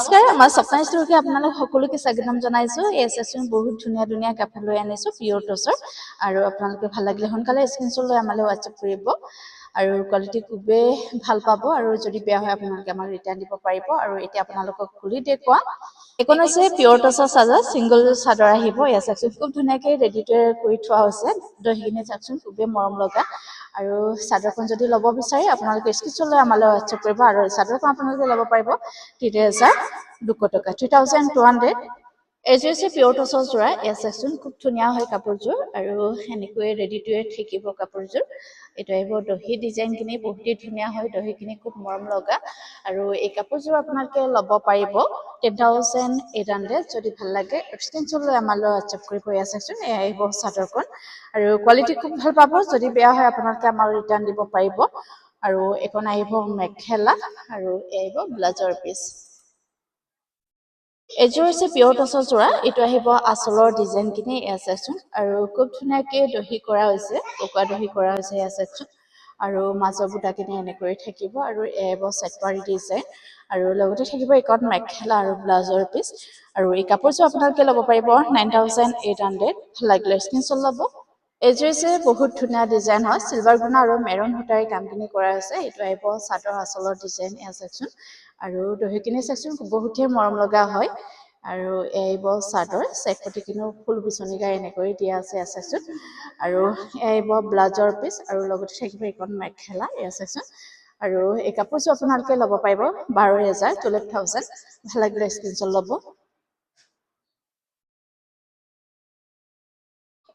নমস্কাৰ, আমাৰ স্বপ্না ষ্টৰকে আপোনালোক সকলোকে স্বাগতম জনাইছো। এছএছন বহুত ধুনীয়া ধুনীয়া কাপোৰ লৈ আনিছো পিয়ৰ টছৰ, আৰু আপোনালোকে ভাল লাগিলে সোনকালে স্ক্ৰীনশ্বট লৈ আমালৈ হোৱাটছএপ কৰিব, আৰু কোৱালিটি খুবেই ভাল পাব। আৰু যদি বেয়া হয় আপোনালোকে আমাক ৰিটাৰ্ণ দিব পাৰিব। আৰু এতিয়া আপোনালোকক খুলি দেখুৱাম। এইখন হৈছে পিয়ৰ টছৰ চাদৰ, ছিংগল চাদৰ আহিব। এয়া চাওকচোন, খুব ধুনীয়াকৈ ৰেডি কৰি থোৱা হৈছে। দহিখিনি চাওকচোন, খুবেই মৰম লগা। আৰু চাদৰখন যদি ল'ব বিচাৰে আপোনালোকে স্ক্ৰীনশ্বট লৈ আমালৈ হোৱাটছএপ কৰিব, আৰু চাদৰখন আপোনালোকে ল'ব পাৰিব ৩,২০০ টকা, 3,200। এইযোৰ হৈছে পিয়ৰ টছৰ যোৰা। এয়া চাওকচোন, খুব ধুনীয়া হয় কাপোৰযোৰ, আৰু সেনেকৈ ৰেডি টু ৱেৰ থাকিব কাপোৰযোৰ। এইটো আহিব দহি ডিজাইনখিনি বহুতেই ধুনীয়া হয়, দহিখিনি খুব মৰম লগা। আৰু এই কাপোৰযোৰ আপোনালোকে ল'ব পাৰিব 10,800। যদি ভাল লাগে স্ক্ৰীনশ্বট লৈ আমালৈ হোৱাটছএপ কৰিব। এয়া চাওকচোন, এয়া আহিব চাদৰখন, আৰু কোৱালিটি খুব ভাল পাব। যদি বেয়া হয় আপোনালোকে আমাক ৰিটাৰ্ণ দিব পাৰিব। আৰু এইখন আহিব মেখেলা, আৰু এয়া আহিব ব্লাউজৰ পিচ। এযোৰ হৈছে পিয়ৰ টছৰ যোৰা। এইটো আহিব আঁচলৰ ডিজাইনখিনি। এয়া চাওকচোন, আৰু খুব ধুনীয়াকৈ দহি কৰা হৈছে, পকুৱা দহি কৰা হৈছে। এয়া চাওকচোন, আৰু মাজৰ বুটাখিনি এনেকৈ থাকিব, আৰু এয়া আহিব চেটৱাৰী ডিজাইন, আৰু লগতে থাকিব এইখন মেখেলা আৰু ব্লাউজৰ পিচ। আৰু এই কাপোৰযোৰ আপোনালোকে ল'ব পাৰিব 9,800। ভাল লাগিলে স্ক্ৰীনশ্বট ল'ব। এইযোৰ হৈছে বহুত ধুনীয়া ডিজাইন হয়, চিলভাৰ গুণা আৰু মেৰুন সূতাৰে কামখিনি কৰা হৈছে। এইটো আহিব চাদৰ আঁচলৰ ডিজাইন। এয়া চাওকচোন, আৰু দহিখিনি চাওকচোন বহুতেই মৰম লগা হয়। আৰু এয়া আহিব চাদৰ, চেকপটিখিনিও ফুল বিচনীৰে এনেকৈ দিয়া আছে। এয়া চাওকচোন, আৰু এয়া আহিব ব্লাউজৰ পিচ, আৰু লগতে থাকিব এইখন মেখেলা। এয়া চাওকচোন, আৰু এই কাপোৰযোৰ আপোনালোকে ল'ব পাৰিব 12,000, 12,000। ভাল লাগিলে স্ক্ৰীনশ্বট ল'ব।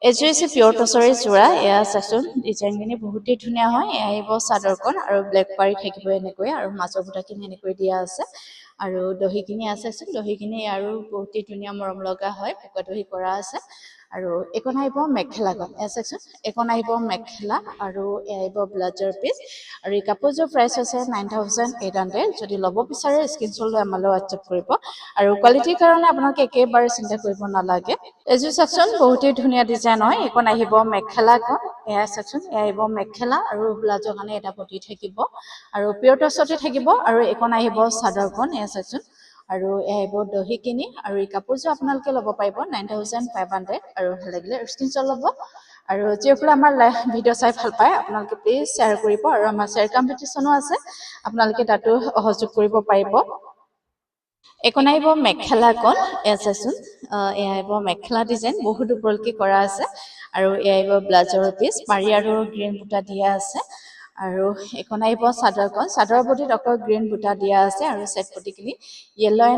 এযোৰ হৈছে পিয়ৰ টছৰে যোৰা। এয়া চাওকচোন, ডিজাইনখিনি বহুতেই ধুনীয়া হয়। এয়া আহিব চাদৰখন, আৰু ব্লেক পাৰি থাকিব এনেকৈ, আৰু মাজৰ বুটাখিনি এনেকৈ দিয়া আছে। আৰু দহিখিনি আছে, দহিখিনি আৰু বহুতেই ধুনীয়া মৰম লগা হয়, পকুৱা দহি কৰা আছে। আৰু এইখন আহিব মেখেলাখন। এয়া চাওকচোন, এইখন আহিব মেখেলা, আৰু এয়া আহিব ব্লাউজৰ পিচ। আৰু এই কাপোৰযোৰ প্ৰাইচ হৈছে 9,800। যদি ল'ব বিচাৰে স্ক্ৰীনশ্বট লৈ আমালৈ হোৱাটছএপ কৰিব। আৰু কোৱালিটিৰ কাৰণে আপোনালোকে একেবাৰে চিন্তা কৰিব নালাগে। এযোৰ চাওকচোন, বহুতেই ধুনীয়া ডিজাইন হয়। এইখন আহিব মেখেলাখন। এয়া চাওকচোন, এয়া আহিব মেখেলা, আৰু ব্লাউজৰ কাৰণে এটা পতি থাকিব, আৰু পিয়ৰ টছতে থাকিব। আৰু এইখন আহিব চাদৰখন। এয়া চাওকচোন, আৰু এয়া আহিব দহিখিনি। আৰু এই কাপোৰযোৰ আপোনালোকে ল'ব পাৰিব 9,500। আৰু ভাল লাগিলে স্ক্ৰীনশ্বট ল'ব। আৰু যিসকলে আমাৰ ভিডিঅ' চাই ভাল পায় আপোনালোকে প্লিজ শ্বেয়াৰ কৰিব, আৰু আমাৰ শ্বেয়াৰ কম্পিটিশ্যনো আছে, আপোনালোকে তাতো সহযোগ কৰিব পাৰিব। এইখন আহিব মেখেলাখন। এয়া চাওকচোন, এয়া আহিব মেখেলা ডিজাইন, বহুত ওপৰলৈকে কৰা আছে। আৰু এয়া আহিব ব্লাউজৰ পিচ, পাৰি আৰু গ্ৰীণ বুটা দিয়া আছে। আৰু এইখন আহিব চাদৰখন, চাদৰৰ বডিত অকল গ্ৰীণ বুটা দিয়া আছে, আৰু চেট পটিখিনি য়েল্ল' এণ্ড